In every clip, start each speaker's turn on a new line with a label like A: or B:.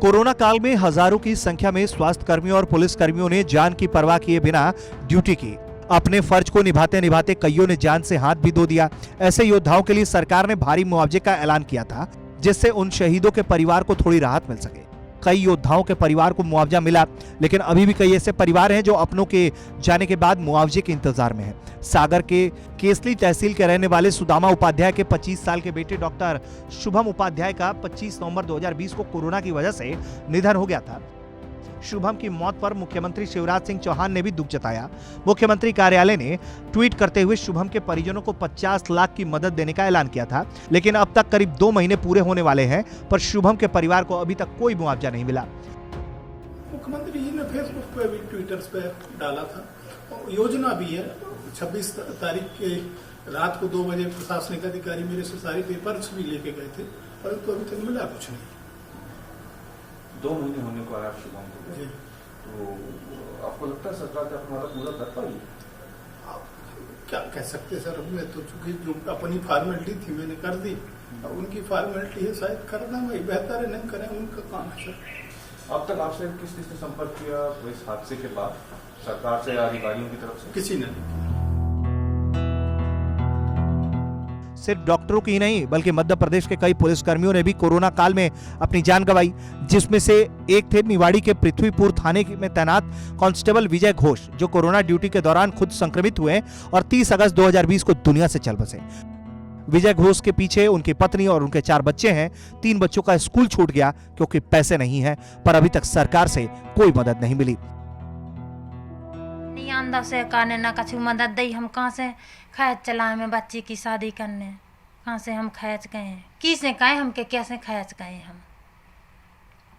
A: Corona काल में हजारों की संख्या में स्वास्थ्य कर्मियों और पुलिस कर्मियों ने जान की परवाह किए बिना ड्यूटी की। अपने फर्ज को निभाते निभाते कईयों ने जान से हाथ भी धो दिया। ऐसे योद्धाओं के लिए सरकार ने भारी मुआवजे का ऐलान किया था, जिससे उन शहीदों के परिवार को थोड़ी राहत मिल सके। कई योद्धाओं के परिवार को मुआवजा मिला, लेकिन अभी भी कई ऐसे परिवार हैं जो अपनों के जाने के बाद मुआवजे के इंतजार में हैं। सागर के केसली तहसील के रहने वाले सुदामा उपाध्याय के 25 साल के बेटे डॉक्टर शुभम उपाध्याय का 25 नवंबर 2020 को कोरोना की वजह से निधन हो गया था। शुभम की मौत पर मुख्यमंत्री शिवराज सिंह चौहान ने भी दुख जताया। मुख्यमंत्री कार्यालय ने ट्वीट करते हुए शुभम के परिजनों को 50 लाख की मदद देने का ऐलान किया था, लेकिन अब तक करीब 2 महीने पूरे होने वाले हैं, पर शुभम के परिवार को अभी तक कोई मुआवजा नहीं मिला।
B: मुख्यमंत्री जी ने फेसबुक पे भी, ट्विटर पे डाला था, योजना भी है। 26 तारीख के रात को 2 बजे प्रशासनिक अधिकारी मेरे से सारे पेपर्स भी लेके गए थे, परंतु अभी तक मिला कुछ नहीं।
C: 2 महीने होने को आया शुभम को, तो आपको लगता है सरकार का अपना पूरा कर पाई?
B: आप क्या कह सकते सर, मैं तो चूंकि जो अपनी फॉर्मेलिटी थी मैंने कर दी, अब उनकी फॉर्मेलिटी है, शायद करना वही बेहतर है, नहीं करें उनका काम है सर।
C: अब तक आपसे किसने संपर्क किया इस हादसे के बाद, सरकार से या अधिकारियों की तरफ से?
B: किसी ने नहीं किया।
A: सिर्फ डॉक्टरों की ही नहीं, बल्कि मध्य प्रदेश के कई पुलिसकर्मियों ने भी कोरोना काल में अपनी जान गंवाई, जिसमें से एक थे निवाड़ी के पृथ्वीपुर थाने में तैनात कांस्टेबल विजय घोष, जो कोरोना ड्यूटी के दौरान खुद संक्रमित हुए और 30 अगस्त 2020 को दुनिया से चल बसे। विजय घोष के पीछे उनकी पत्नी और उनके 4 बच्चे हैं। 3 बच्चों का स्कूल छूट गया क्योंकि पैसे नहीं है, पर अभी तक सरकार से कोई मदद नहीं मिली।
D: अंदर से कहने ना कछु मदद दी, हम कहाँ से खैच चलाए में बच्ची की शादी करने, कहाँ से हम खैच गए, किसने कहे हमके कैसे खैच गए हम।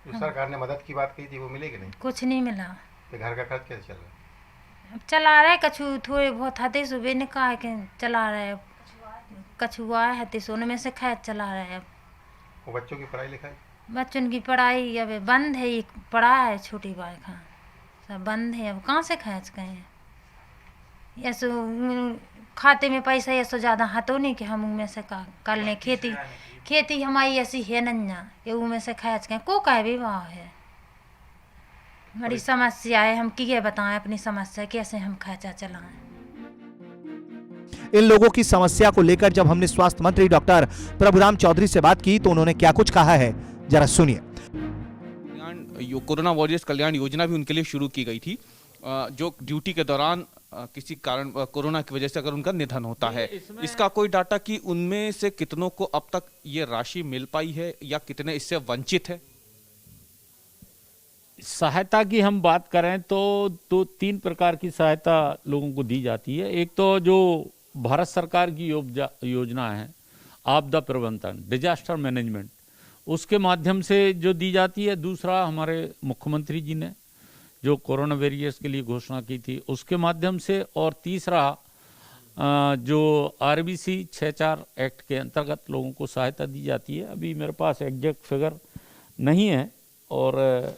E: जो सरकार ने मदद की बात कही थी वो मिलेगी नहीं?
D: कुछ नहीं मिला।
E: तो घर का खर्च कैसे चल रहा है?
D: अब चला रहे कछु थोड़े बहुत हते सुबह ने कहा कि चला रहे, कछुआ है हते सोने में से खैच चला रहे। अब
E: वो बच्चों की पढ़ाई लिखाई?
D: बच्चों की पढ़ाई अब बंद है, एक पढ़ा है छोटी बाई खां सब बंद है, अब कहाँ से खैच गए। ऐसो खाते में पैसा ऐसो ज़्यादा हाथों नहीं कि हम उनमें से कर लें। खेती हमारी ऐसी है नन्या कि उनमें से खैच गए, को का विवाह है। बड़ी समस्या है, हम किए बताएं अपनी समस्या, कैसे हम खैचा चलाएं।
A: इन लोगों की समस्या को लेकर जब हमने स्वास्थ्य मंत्री डॉक्टर प्रभुराम चौधरी से बात की तो उन्होंने क्या कुछ कहा है, जरा सुनिए।
F: कोरोना वॉरियर्स कल्याण योजना भी उनके लिए शुरू की गई थी, जो ड्यूटी के दौरान किसी कारण कोरोना की वजह से अगर उनका निधन होता है। इसका कोई डाटा कि उनमें से कितनों को अब तक ये राशि मिल पाई है या कितने इससे वंचित है?
G: सहायता की हम बात करें तो 3 प्रकार की सहायता लोगों को दी जाती है। एक तो जो भारत सरकार की योजना है आपदा प्रबंधन, डिजास्टर मैनेजमेंट, उसके माध्यम से जो दी जाती है। दूसरा हमारे मुख्यमंत्री जी ने जो कोरोना वॉरियर्स के लिए घोषणा की थी उसके माध्यम से, और तीसरा जो आरबीसी 64 एक्ट के अंतर्गत लोगों को सहायता दी जाती है। अभी मेरे पास एग्जैक्ट फिगर नहीं है, और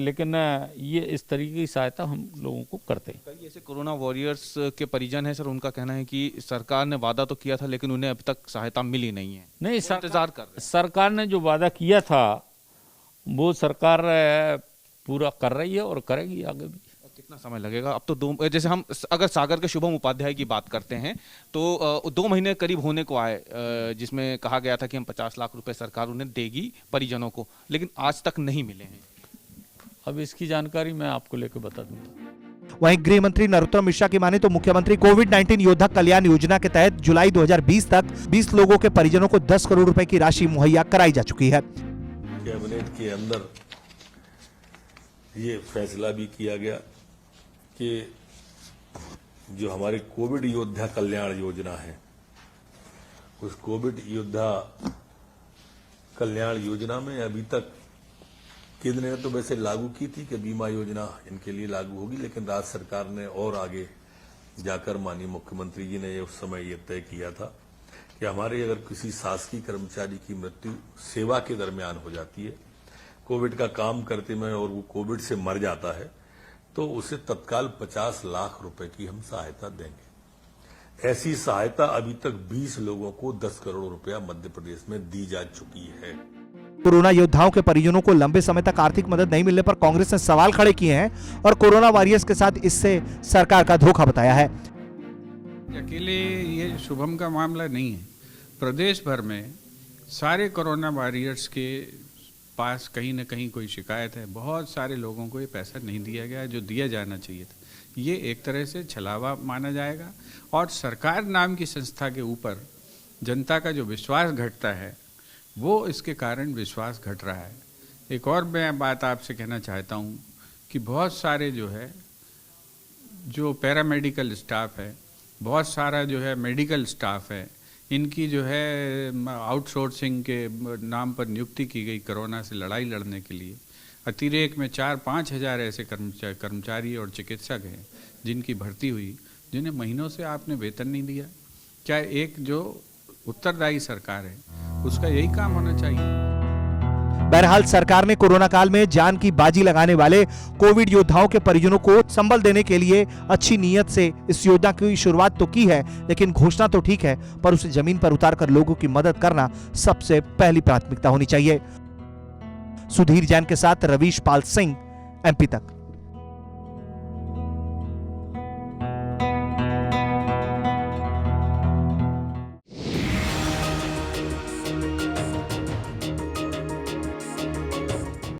G: लेकिन ये इस तरीके की सहायता हम लोगों को करते हैं।
F: कई ऐसे कोरोना वॉरियर्स के परिजन हैं सर, उनका कहना है कि सरकार ने वादा तो किया था लेकिन उन्हें अभी तक सहायता मिली नहीं है।
G: नहीं,
F: इंतजार कर रहे हैं।
G: सरकार ने जो वादा किया था वो सरकार पूरा कर रही है और करेगी आगे भी।
F: कितना समय लगेगा? अब तो जैसे हम अगर सागर के शुभम उपाध्याय की बात करते हैं तो 2 महीने करीब होने को आए, जिसमें कहा गया था कि हम 50 लाख रुपए सरकार उन्हें देगी परिजनों को, लेकिन आज तक नहीं मिले हैं।
G: अब इसकी जानकारी मैं आपको लेकर बता दूंगा।
A: वहीं गृह मंत्री नरोत्तम मिश्रा की माने तो मुख्यमंत्री कोविड-19 योद्धा कल्याण योजना के तहत जुलाई 2020 तक 20 लोगों के परिजनों को 10 करोड़ रुपए की राशि मुहैया कराई जा चुकी है।
H: कैबिनेट के अंदर ये फैसला भी किया गया कि जो हमारे कोविड योद्धा कल्याण योजना है, उस कोविड योद्धा कल्याण योजना में अभी तक केंद्र ने तो वैसे लागू की थी कि बीमा योजना इनके लिए लागू होगी, लेकिन राज्य सरकार ने और आगे जाकर माननीय मुख्यमंत्री जी ने उस समय ये तय किया था कि हमारे अगर किसी शासकीय कर्मचारी की मृत्यु सेवा के दरमियान हो जाती है, कोविड का काम करते में, और वो कोविड से मर जाता है, तो उसे तत्काल 50 लाख रुपए की हम सहायता देंगे। ऐसी सहायता अभी तक 20 लोगों को 10 करोड़ रुपया मध्य प्रदेश में दी जा चुकी है।
A: कोरोना योद्धाओं के परिजनों को लंबे समय तक आर्थिक मदद नहीं मिलने पर कांग्रेस ने सवाल खड़े किए हैं और कोरोना वॉरियर्स के साथ इससे सरकार का धोखा बताया है।
I: अकेले ये शुभम का मामला नहीं है, प्रदेश भर में सारे कोरोना वॉरियर्स के पास कहीं ना कहीं कोई शिकायत है। बहुत सारे लोगों को ये पैसा नहीं दिया गया जो दिया जाना चाहिए था। ये एक तरह से छलावा माना जाएगा और सरकार नाम की संस्था के ऊपर जनता का जो विश्वास घटता है वो इसके कारण विश्वास घट रहा है। एक और मैं बात आपसे कहना चाहता हूँ कि बहुत सारे जो पैरामेडिकल स्टाफ है, बहुत सारा जो है मेडिकल स्टाफ है, इनकी जो है आउटसोर्सिंग के नाम पर नियुक्ति की गई कोरोना से लड़ाई लड़ने के लिए। अतिरेक में 4-5 हज़ार ऐसे कर्मचारी और चिकित्सक हैं जिनकी भर्ती हुई, जिन्हें महीनों से आपने वेतन नहीं दिया। क्या एक जो उत्तरदायी सरकार है उसका यही काम होना चाहिए?
A: बहरहाल सरकार ने कोरोना काल में जान की बाजी लगाने वाले कोविड योद्धाओं के परिजनों को संबल देने के लिए अच्छी नीयत से इस योजना की शुरुआत तो की है, लेकिन घोषणा तो ठीक है पर उसे जमीन पर उतारकर लोगों की मदद करना सबसे पहली प्राथमिकता होनी चाहिए। सुधीर जैन के साथ रवीश पाल सिंह, MP तक।